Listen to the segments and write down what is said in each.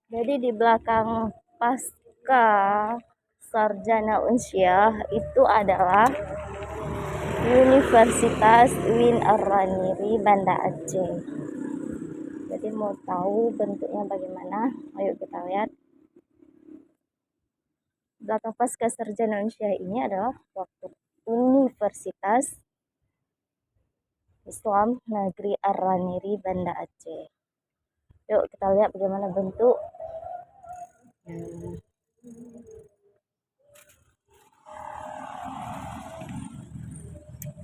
Jadi di belakang pasca sarjana unsyah itu adalah Universitas Win Ar-Raniri Banda Aceh. Jadi mau tahu bentuknya bagaimana? Ayo kita lihat. Belakang pasca sarjana unsyah ini adalah waktu Universitas Islam Negeri Ar-Raniri Banda Aceh. Yuk kita lihat bagaimana bentuk.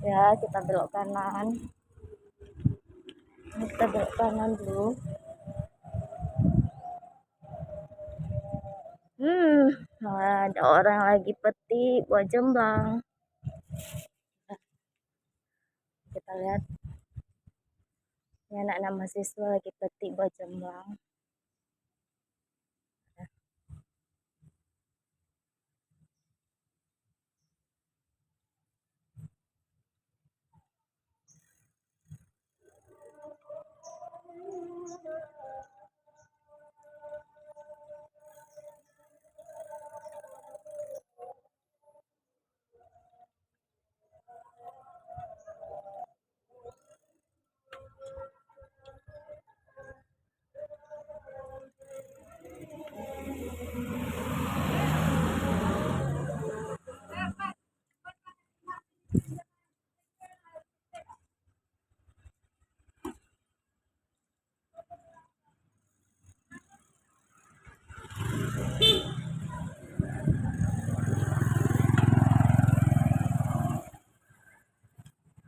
Ya, kita belok kanan. Kita belok kanan dulu. Ada orang lagi petik buah jembang. Kita lihat. Ini anak-anak mahasiswa lagi petik buah jembang.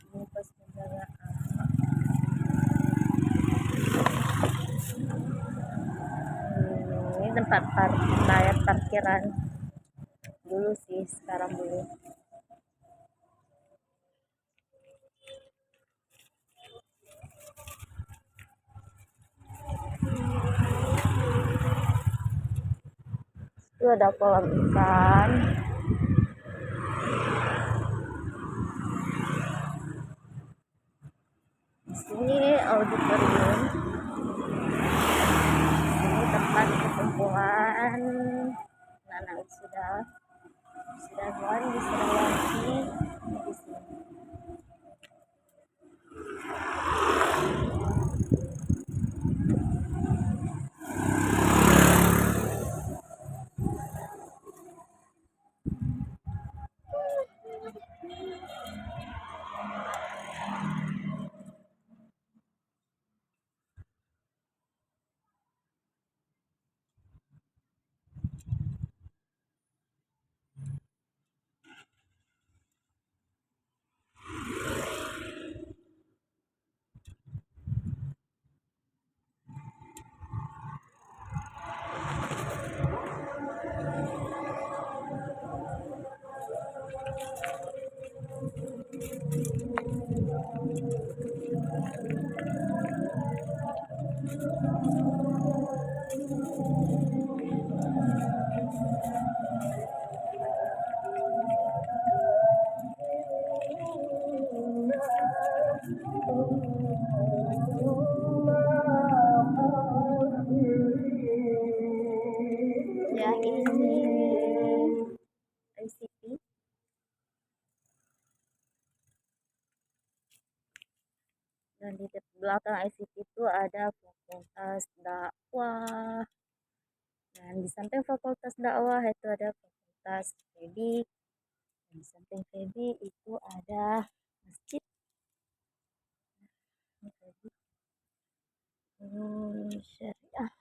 Ini pos penjagaan. Ini tempat parkiran dulu sih, sekarang dulu. Itu ada kolam ikan. Di sini auditorium. Ini tempat perkumpulan anak-anak sudah wisudawan di sini. Ya, ini ICT. Dan di belakang ICT itu ada fakultas dakwah. Dan di samping fakultas dakwah itu ada fakultas FEBI. Dan di samping FEBI itu ada masjid. Ini syariah.